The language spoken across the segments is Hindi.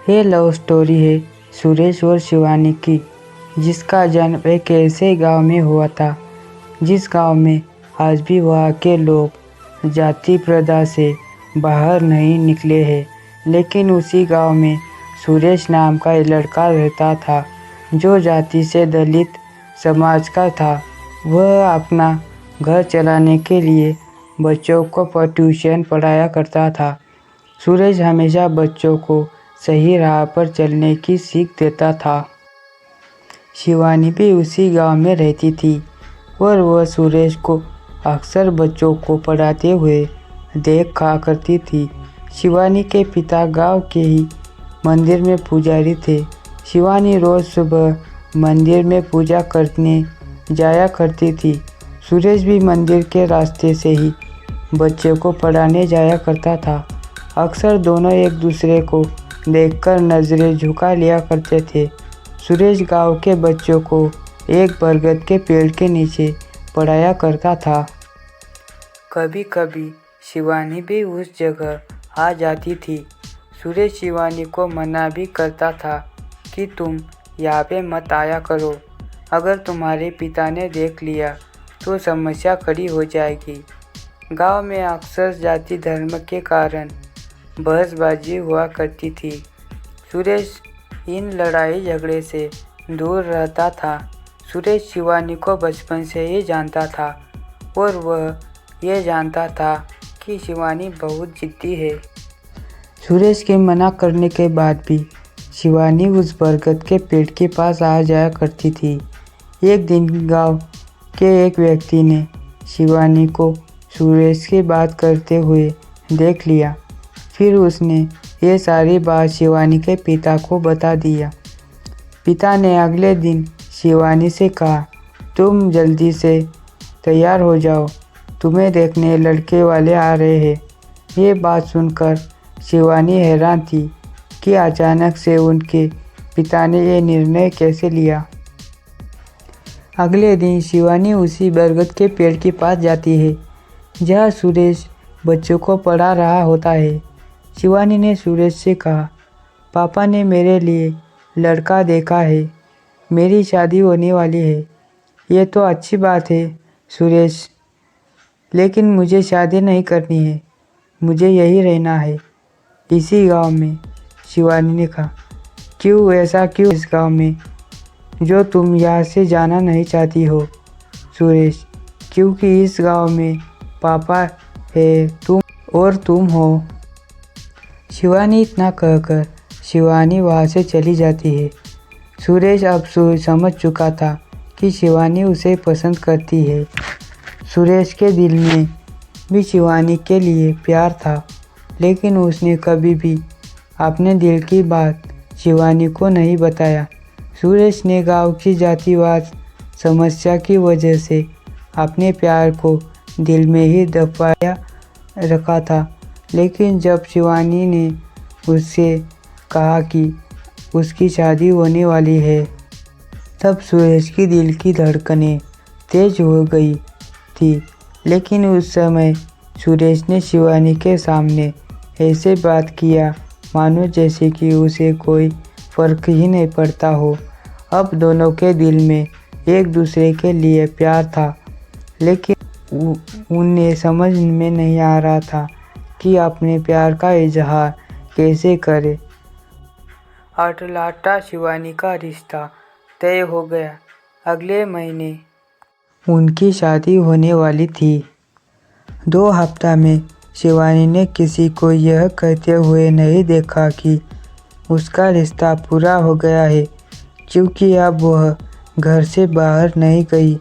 ये लव स्टोरी है सुरेश और शिवानी की, जिसका जन्म एक ऐसे गांव में हुआ था जिस गांव में आज भी वहाँ के लोग जाति प्रथा से बाहर नहीं निकले हैं। लेकिन उसी गांव में सुरेश नाम का एक लड़का रहता था जो जाति से दलित समाज का था। वह अपना घर चलाने के लिए बच्चों को ट्यूशन पढ़ाया करता था। सुरेश हमेशा बच्चों को सही राह पर चलने की सीख देता था। शिवानी भी उसी गांव में रहती थी और वह सुरेश को अक्सर बच्चों को पढ़ाते हुए देखा करती थी। शिवानी के पिता गांव के ही मंदिर में पुजारी थे। शिवानी रोज सुबह मंदिर में पूजा करने जाया करती थी। सुरेश भी मंदिर के रास्ते से ही बच्चों को पढ़ाने जाया करता था। अक्सर दोनों एक दूसरे को देखकर नजरें झुका लिया करते थे। सुरेश गांव के बच्चों को एक बरगद के पेड़ के नीचे पढ़ाया करता था। कभी कभी शिवानी भी उस जगह आ जाती थी। सुरेश शिवानी को मना भी करता था कि तुम यहाँ पे मत आया करो, अगर तुम्हारे पिता ने देख लिया तो समस्या खड़ी हो जाएगी। गांव में अक्सर जाति धर्म के कारण बहसबाजी हुआ करती थी। सुरेश इन लड़ाई झगड़े से दूर रहता था। सुरेश शिवानी को बचपन से ही जानता था और वह यह जानता था कि शिवानी बहुत जिद्दी है। सुरेश के मना करने के बाद भी शिवानी उस बरगद के पेड़ के पास आ जाया करती थी। एक दिन गांव के एक व्यक्ति ने शिवानी को सुरेश की बात करते हुए देख लिया। फिर उसने ये सारी बात शिवानी के पिता को बता दिया। पिता ने अगले दिन शिवानी से कहा, तुम जल्दी से तैयार हो जाओ, तुम्हें देखने लड़के वाले आ रहे हैं। ये बात सुनकर शिवानी हैरान थी कि अचानक से उनके पिता ने ये निर्णय कैसे लिया। अगले दिन शिवानी उसी बरगद के पेड़ के पास जाती है जहाँ सुरेश बच्चों को पढ़ा रहा होता है। शिवानी ने सुरेश से कहा, पापा ने मेरे लिए लड़का देखा है, मेरी शादी होने वाली है। ये तो अच्छी बात है सुरेश, लेकिन मुझे शादी नहीं करनी है, मुझे यही रहना है इसी गांव में। शिवानी ने कहा, क्यों, ऐसा क्यों इस गांव में जो तुम यहाँ से जाना नहीं चाहती हो? सुरेश, क्योंकि इस गांव में पापा है, तुम और तुम हो। शिवानी इतना कहकर शिवानी वहाँ से चली जाती है। सुरेश अब समझ चुका था कि शिवानी उसे पसंद करती है। सुरेश के दिल में भी शिवानी के लिए प्यार था, लेकिन उसने कभी भी अपने दिल की बात शिवानी को नहीं बताया। सुरेश ने गांव की जातिवाद समस्या की वजह से अपने प्यार को दिल में ही दबाया रखा था। लेकिन जब शिवानी ने उससे कहा कि उसकी शादी होने वाली है, तब सुरेश की दिल की धड़कनें तेज हो गई थी। लेकिन उस समय सुरेश ने शिवानी के सामने ऐसे बात किया मानो जैसे कि उसे कोई फर्क ही नहीं पड़ता हो। अब दोनों के दिल में एक दूसरे के लिए प्यार था, लेकिन उन्हें समझ में नहीं आ रहा था कि अपने प्यार का इजहार कैसे करे। अटलाटा शिवानी का रिश्ता तय हो गया। अगले महीने उनकी शादी होने वाली थी। 2 हफ्ता में शिवानी ने किसी को यह कहते हुए नहीं देखा कि उसका रिश्ता पूरा हो गया है, क्योंकि अब वह घर से बाहर नहीं गई।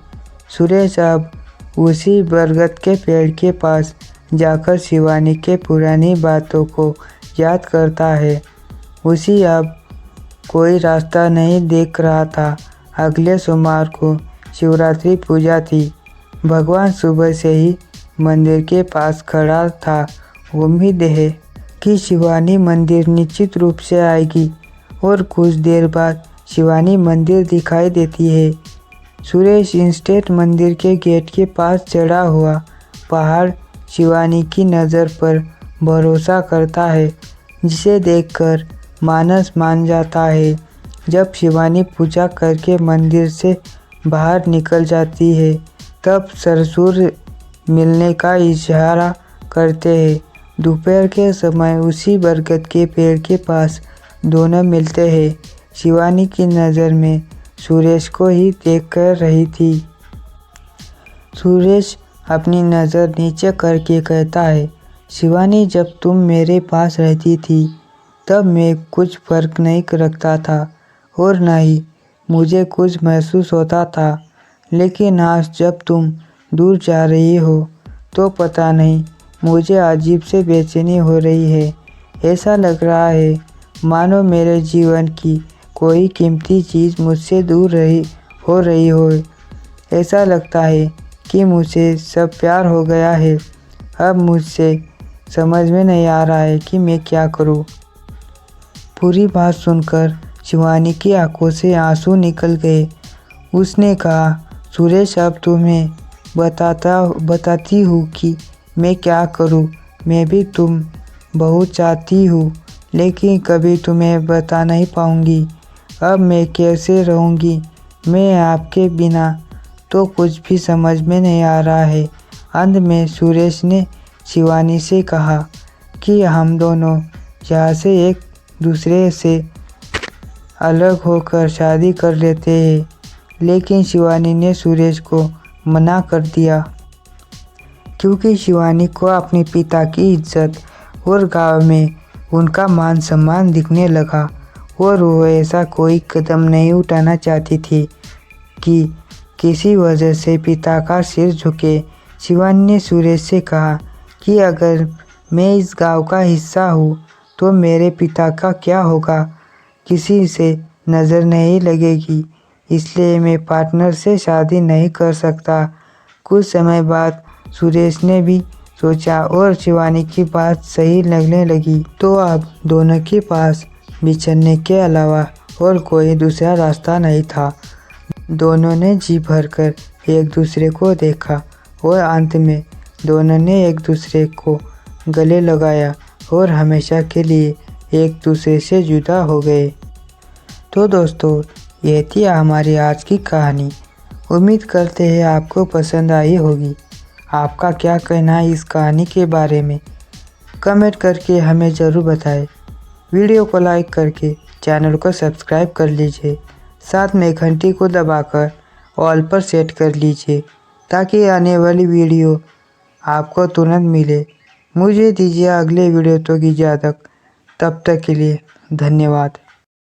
सुरेश अब उसी बरगद के पेड़ के पास जाकर शिवानी के पुरानी बातों को याद करता है। उसी अब कोई रास्ता नहीं देख रहा था। अगले सोमवार को शिवरात्रि पूजा थी। भगवान सुबह से ही मंदिर के पास खड़ा था। उम्मीद है कि शिवानी मंदिर निश्चित रूप से आएगी और कुछ देर बाद शिवानी मंदिर दिखाई देती है। सुरेश इंस्टेंट मंदिर के गेट के पास चढ़ा हुआ पहाड़ शिवानी की नज़र पर भरोसा करता है, जिसे देखकर मानस मान जाता है। जब शिवानी पूजा करके मंदिर से बाहर निकल जाती है तब ससुर मिलने का इशारा करते हैं। दोपहर के समय उसी बरगद के पेड़ के पास दोनों मिलते हैं। शिवानी की नज़र में सुरेश को ही देख कर रही थी। सुरेश अपनी नज़र नीचे करके कहता है, शिवानी जब तुम मेरे पास रहती थी तब मैं कुछ फर्क नहीं रखता था और न ही मुझे कुछ महसूस होता था, लेकिन आज जब तुम दूर जा रही हो तो पता नहीं मुझे अजीब से बेचैनी हो रही है। ऐसा लग रहा है मानो मेरे जीवन की कोई कीमती चीज़ मुझसे दूर हो रही हो। ऐसा लगता है कि मुझे सब प्यार हो गया है। अब मुझसे समझ में नहीं आ रहा है कि मैं क्या करूं। पूरी बात सुनकर शिवानी की आंखों से आंसू निकल गए। उसने कहा, सुरेश अब तुम्हें बताती हूँ कि मैं क्या करूँ। मैं भी तुम बहुत चाहती हूँ लेकिन कभी तुम्हें बता नहीं पाऊँगी। अब मैं कैसे रहूँगी मैं आपके बिना, तो कुछ भी समझ में नहीं आ रहा है। अंत में सुरेश ने शिवानी से कहा कि हम दोनों यहाँ से एक दूसरे से अलग होकर शादी कर लेते हैं, लेकिन शिवानी ने सुरेश को मना कर दिया क्योंकि शिवानी को अपने पिता की इज्जत और गांव में उनका मान सम्मान दिखने लगा और वो ऐसा कोई कदम नहीं उठाना चाहती थी कि किसी वजह से पिता का सिर झुके। शिवानी ने सुरेश से कहा कि अगर मैं इस गांव का हिस्सा हूँ तो मेरे पिता का क्या होगा, किसी से नज़र नहीं लगेगी, इसलिए मैं पार्टनर से शादी नहीं कर सकता। कुछ समय बाद सुरेश ने भी सोचा और शिवानी की बात सही लगने लगी, तो अब दोनों के पास बिछड़ने के अलावा और कोई दूसरा रास्ता नहीं था। दोनों ने जी भरकर एक दूसरे को देखा और अंत में दोनों ने एक दूसरे को गले लगाया और हमेशा के लिए एक दूसरे से जुदा हो गए। तो दोस्तों, ये थी हमारी आज की कहानी। उम्मीद करते हैं आपको पसंद आई होगी। आपका क्या कहना है इस कहानी के बारे में, कमेंट करके हमें ज़रूर बताएं। वीडियो को लाइक करके चैनल को सब्सक्राइब कर लीजिए, साथ में घंटी को दबाकर ऑल पर सेट कर लीजिए ताकि आने वाली वीडियो आपको तुरंत मिले। मुझे दीजिए अगले वीडियो तक इजाज़त, तब तक के लिए धन्यवाद।